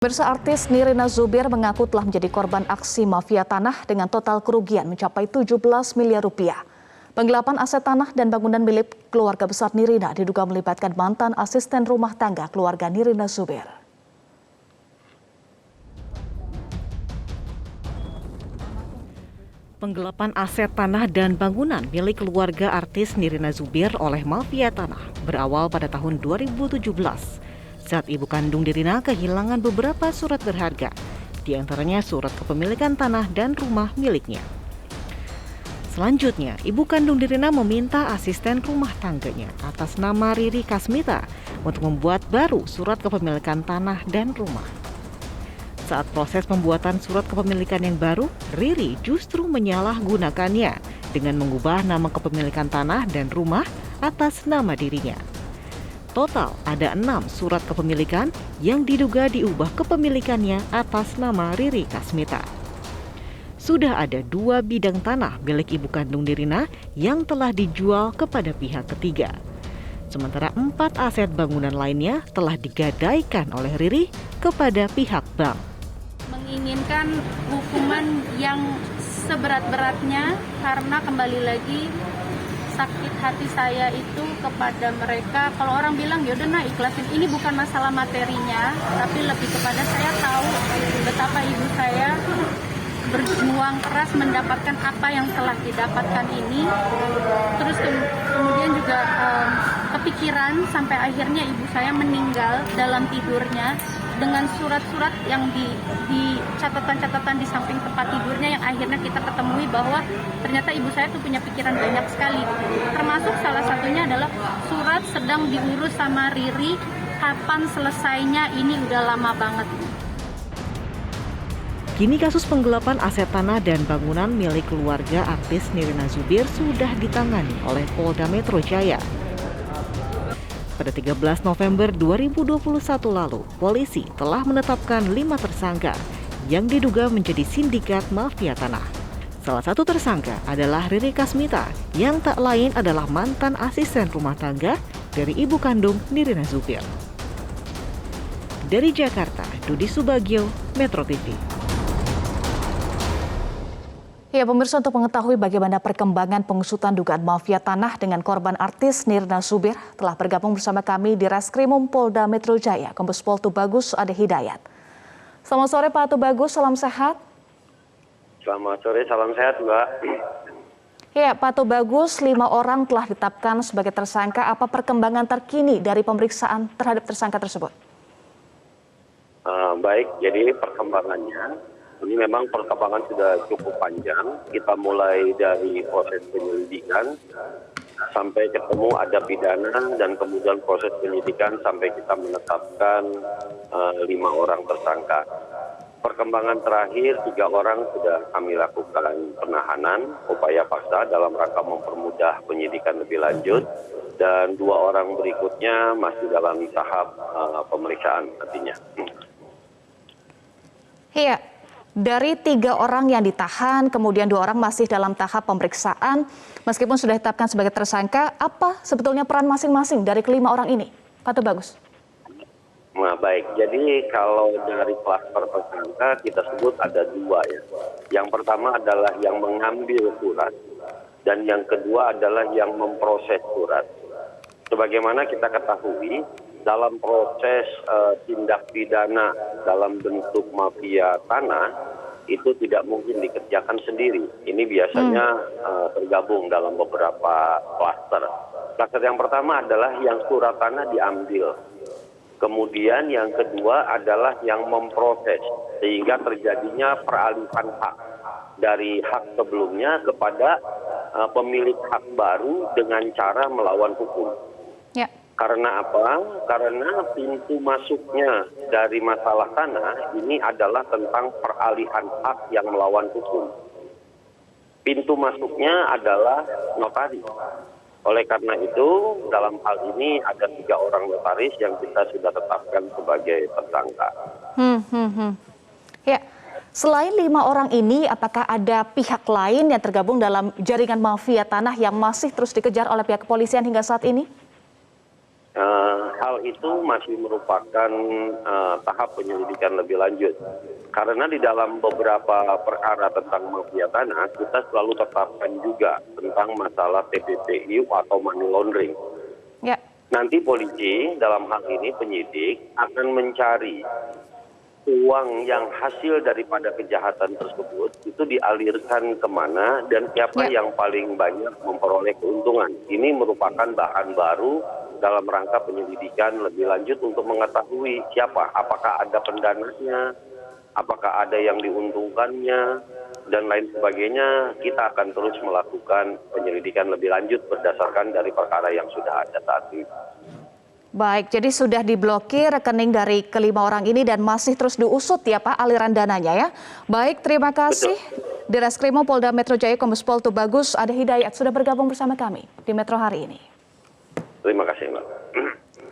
Pemirsa, artis Nirina Zubir mengaku telah menjadi korban aksi mafia tanah dengan total kerugian mencapai 17 miliar rupiah. Penggelapan aset tanah dan bangunan milik keluarga besar Nirina diduga melibatkan mantan asisten rumah tangga keluarga Nirina Zubir. Penggelapan aset tanah dan bangunan milik keluarga artis Nirina Zubir oleh mafia tanah berawal pada tahun 2017 saat ibu kandung Nirina kehilangan beberapa surat berharga, di antaranya surat kepemilikan tanah dan rumah miliknya. Selanjutnya, ibu kandung Nirina meminta asisten rumah tangganya atas nama Riri Kasmita untuk membuat baru surat kepemilikan tanah dan rumah. Saat proses pembuatan surat kepemilikan yang baru, Riri justru menyalahgunakannya dengan mengubah nama kepemilikan tanah dan rumah atas nama dirinya. Total ada 6 surat kepemilikan yang diduga diubah kepemilikannya atas nama Riri Kasmita. Sudah ada 2 bidang tanah milik ibu kandung Nirina yang telah dijual kepada pihak ketiga. Sementara 4 aset bangunan lainnya telah digadaikan oleh Riri kepada pihak bank. Menginginkan hukuman yang seberat-beratnya karena kembali lagi sakit hati saya itu kepada mereka. Kalau orang bilang yaudah nah ikhlasin, ini bukan masalah materinya, tapi lebih kepada saya tahu betapa ibu saya berjuang keras mendapatkan apa yang telah didapatkan ini. Terus kemudian juga kepikiran sampai akhirnya ibu saya meninggal dalam tidurnya dengan surat-surat yang di catatan-catatan di samping tempat tidurnya yang akhirnya kita ketemui bahwa ternyata ibu saya tuh punya pikiran banyak sekali. Termasuk salah satunya adalah surat sedang diurus sama Riri, kapan selesainya, ini udah lama banget. Kini kasus penggelapan aset tanah dan bangunan milik keluarga artis Nirina Zubir sudah ditangani oleh Polda Metro Jaya. Pada 13 November 2021 lalu, polisi telah menetapkan 5 tersangka yang diduga menjadi sindikat mafia tanah. Salah satu tersangka adalah Riri Kasmita yang tak lain adalah mantan asisten rumah tangga dari ibu kandung Nirina Zubir. Dari Jakarta, Dudi Subagio, Metro TV. Ya, pemirsa, untuk mengetahui bagaimana perkembangan pengusutan dugaan mafia tanah dengan korban artis Nirina Zubir telah bergabung bersama kami di Reskrimum Polda Metro Jaya, Kombes Pol Tubagus Ade Hidayat. Selamat sore Pak Tubagus, salam sehat. Selamat sore, salam sehat Mbak. Ya, Pak Tubagus, 5 orang telah ditetapkan sebagai tersangka. Apa perkembangan terkini dari pemeriksaan terhadap tersangka tersebut? Baik, jadi perkembangannya ini memang perkembangan sudah cukup panjang. Kita mulai dari proses penyelidikan sampai ketemu ada pidana dan kemudian proses penyidikan sampai kita menetapkan 5 orang tersangka. Perkembangan terakhir 3 orang sudah kami lakukan penahanan upaya paksa dalam rangka mempermudah penyidikan lebih lanjut, dan 2 orang berikutnya masih dalam tahap pemeriksaan nantinya. Iya. Dari 3 orang yang ditahan, kemudian 2 orang masih dalam tahap pemeriksaan, meskipun sudah ditetapkan sebagai tersangka, apa sebetulnya peran masing-masing dari kelima orang ini, Pak Tubagus? Nah baik, jadi kalau dari klaster tersangka kita sebut ada 2 ya. Yang pertama adalah yang mengambil surat, dan yang kedua adalah yang memproses surat. Sebagaimana kita ketahui, dalam proses tindak pidana dalam bentuk mafia tanah itu tidak mungkin dikerjakan sendiri. Ini biasanya tergabung dalam beberapa klaster. Klaster yang pertama adalah yang surat tanah diambil. Kemudian yang kedua adalah yang memproses sehingga terjadinya peralihan hak dari hak sebelumnya kepada pemilik hak baru dengan cara melawan hukum. Ya. Karena apa? Karena pintu masuknya dari masalah tanah ini adalah tentang peralihan hak yang melawan hukum. Pintu masuknya adalah notaris. Oleh karena itu, dalam hal ini ada 3 orang notaris yang kita sudah tetapkan sebagai tersangka. Ya, selain 5 orang ini, apakah ada pihak lain yang tergabung dalam jaringan mafia tanah yang masih terus dikejar oleh pihak kepolisian hingga saat ini? Hal hal itu masih merupakan tahap penyelidikan lebih lanjut. Karena di dalam beberapa perkara tentang mafia tanah, kita selalu tetapkan juga tentang masalah TPPU atau money laundering. Ya. Nanti polisi dalam hal ini penyidik akan mencari uang yang hasil daripada kejahatan tersebut itu dialirkan kemana dan siapa yang paling banyak memperoleh keuntungan. Ini merupakan bahan baru dalam rangka penyelidikan lebih lanjut untuk mengetahui siapa, apakah ada pendananya, apakah ada yang diuntungkannya, dan lain sebagainya. Kita akan terus melakukan penyelidikan lebih lanjut berdasarkan dari perkara yang sudah ada saat ini. Baik, jadi sudah diblokir rekening dari kelima orang ini dan masih terus diusut ya Pak aliran dananya ya. Baik, terima kasih. Di Reskrimum Polda Metro Jaya Kombes Pol Tubagus Ade Hidayat sudah bergabung bersama kami di Metro hari ini. Terima kasih, Mbak.